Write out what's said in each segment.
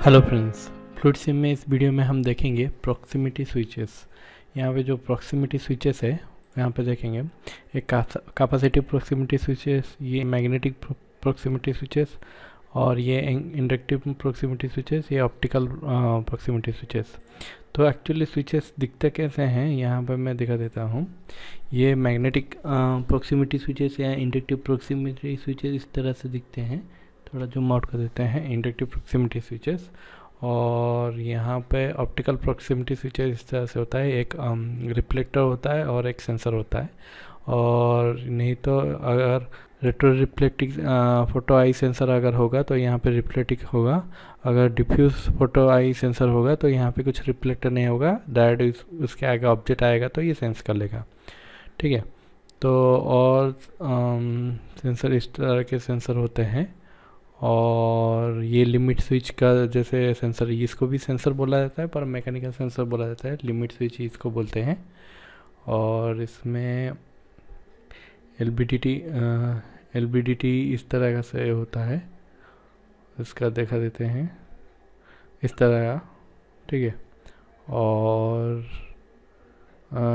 Hello friends, fluid SIM में इस video में हम देखेंगे प्रॉक्सिमिटी स्विचेस। यहाँ पे जो प्रॉक्सिमिटी स्विचेस है यहाँ पे देखेंगे एक कैपेसिटिव प्रॉक्सिमिटी स्विचेस, ये मैग्नेटिक प्रॉक्सिमिटी स्विचेस और ये इंडक्टिव प्रॉक्सिमिटी स्विचेस, ये ऑप्टिकल प्रॉक्सिमिटी स्विचेस। तो एक्चुअली स्विचेस दिखते कैसे हैं यहाँ पर मैं दिखा देता हूँ। ये मैग्नेटिक प्रॉक्सिमिटी स्विचेस या इंडक्टिव प्रॉक्सिमिटी स्विचेस इस तरह से दिखते हैं। थोड़ा जूम आउट कर देते हैं। इंडक्टिव प्रॉक्सिमिटी स्विचेस और यहाँ पे ऑप्टिकल प्रॉक्सिमिटी स्विचेस इस तरह से होता है। एक रिफ्लेक्टर होता है और एक सेंसर होता है, और नहीं तो अगर retro reflecting photo eye sensor अगर होगा तो यहाँ पे रिफ्लेक्टिंग होगा। अगर डिफ्यूज फोटो आई सेंसर होगा तो यहाँ पे कुछ रिफ्लेक्टर नहीं होगा, डायरेक्ट उसके आगे ऑब्जेक्ट आएगा तो ये सेंस कर लेगा। ठीक है, तो और सेंसर इस तरह के सेंसर होते हैं। और ये लिमिट स्विच का जैसे सेंसर, इसको भी सेंसर बोला जाता है पर मैकेनिकल सेंसर बोला जाता है, लिमिट स्विच इसको बोलते हैं। और इसमें एलबीडीटी इस तरह का से होता है, इसका देखा देते हैं इस तरह का। ठीक है, और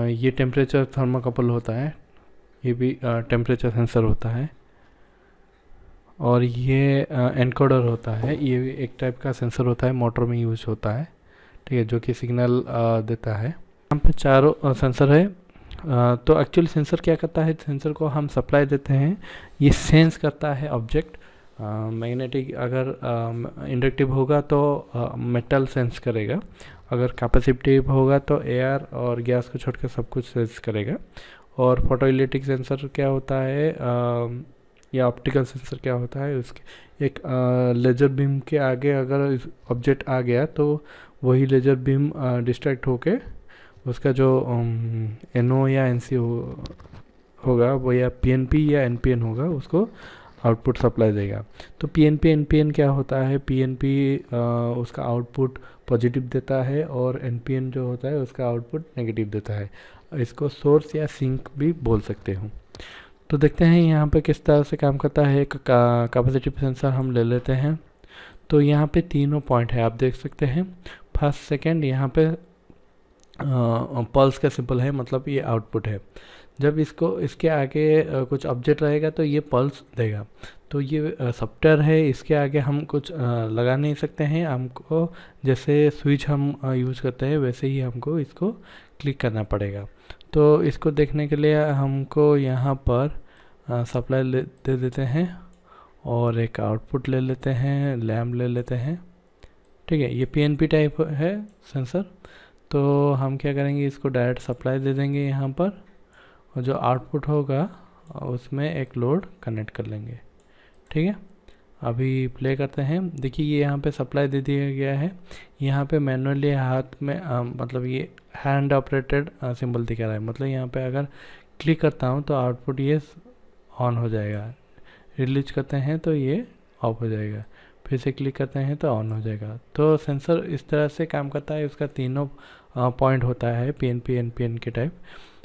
ये टेम्परेचर थर्मोकपल होता है, ये भी टेम्परेचर सेंसर होता है। और ये एनकोडर होता है, ये भी एक टाइप का सेंसर होता है, मोटर में यूज होता है। ठीक है, जो कि सिग्नल देता है। यहाँ पे चारों सेंसर है। तो एक्चुअली सेंसर क्या करता है, सेंसर को हम सप्लाई देते हैं, ये सेंस करता है ऑब्जेक्ट। मैग्नेटिक अगर इंडक्टिव होगा तो मेटल सेंस करेगा, अगर कैपेसिटिव होगा तो एयर और गैस को छोड़कर सब कुछ सेंस करेगा। और फोटोइलेक्ट्रिक सेंसर क्या होता है या ऑप्टिकल सेंसर क्या होता है, उसके एक लेज़र बीम के आगे अगर ऑब्जेक्ट आ गया तो वही लेज़र बीम डिस्ट्रैक्ट होके उसका जो एनओ या एनसी होगा वो या पीएनपी या एनपीएन होगा, उसको आउटपुट सप्लाई देगा। तो पीएनपी एनपीएन क्या होता है, पीएनपी उसका आउटपुट पॉजिटिव देता है और एनपीएन जो होता है उसका आउटपुट नेगेटिव देता है। इसको सोर्स या सिंक भी बोल सकते हो। तो देखते हैं यहाँ पे किस तरह से काम करता है। एक कैपेसिटिव सेंसर हम ले लेते हैं। तो यहाँ पे तीनों पॉइंट है, आप देख सकते हैं, फर्स्ट सेकंड, यहाँ पे पल्स का सिंबल है, मतलब ये आउटपुट है। जब इसके आगे कुछ ऑब्जेक्ट रहेगा तो ये पल्स देगा। तो ये सॉफ्टवेयर है, इसके आगे हम कुछ लगा नहीं सकते हैं। हमको जैसे स्विच हम यूज़ करते हैं वैसे ही हमको इसको क्लिक करना पड़ेगा। तो इसको देखने के लिए हमको यहाँ पर सप्लाई दे देते हैं और एक आउटपुट ले लेते हैं, लैम्प ले लेते हैं। ठीक है, ये पीएनपी टाइप है सेंसर। तो हम क्या करेंगे, इसको डायरेक्ट सप्लाई दे देंगे यहाँ पर, और जो आउटपुट होगा उसमें एक लोड कनेक्ट कर लेंगे। ठीक है, अभी प्ले करते हैं। देखिए ये यहाँ पे सप्लाई दे दिया गया है। यहाँ पे मैनुअली हाथ में मतलब ये हैंड ऑपरेटेड सिंबल दिखा रहा है, मतलब यहाँ पे अगर क्लिक करता हूँ तो आउटपुट ये ऑन हो जाएगा, रिलीज करते हैं तो ये ऑफ हो जाएगा, फिर से क्लिक करते हैं तो ऑन हो जाएगा। तो सेंसर इस तरह से काम करता है। उसका तीनों पॉइंट होता है, पीएनपी एनपीएन के टाइप,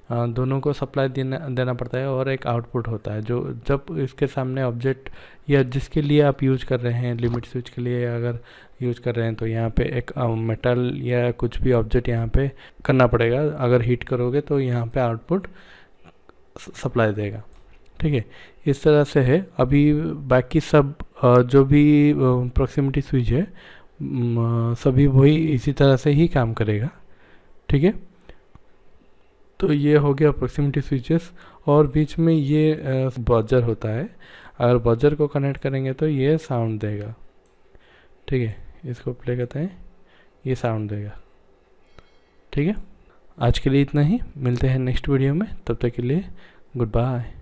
दोनों को सप्लाई देना पड़ता है और एक आउटपुट होता है। जो जब इसके सामने ऑब्जेक्ट या जिसके लिए आप यूज़ कर रहे हैं, लिमिट स्विच के लिए अगर यूज़ कर रहे हैं तो यहाँ पे एक मेटल या कुछ भी ऑब्जेक्ट यहाँ पे करना पड़ेगा। अगर हीट करोगे तो यहाँ पे आउटपुट सप्लाई देगा। ठीक है, इस तरह से है। अभी बाकी सब जो भी प्रॉक्सिमिटी स्विच है सभी वही इसी तरह से ही काम करेगा। ठीक है, तो ये हो गया प्रॉक्सिमिटी स्विचेस। और बीच में ये बजर होता है, अगर बजर को कनेक्ट करेंगे तो ये साउंड देगा। ठीक है, इसको प्ले करते हैं, ये साउंड देगा। ठीक है, आज के लिए इतना ही, मिलते हैं नेक्स्ट वीडियो में, तब तक के लिए गुड बाय।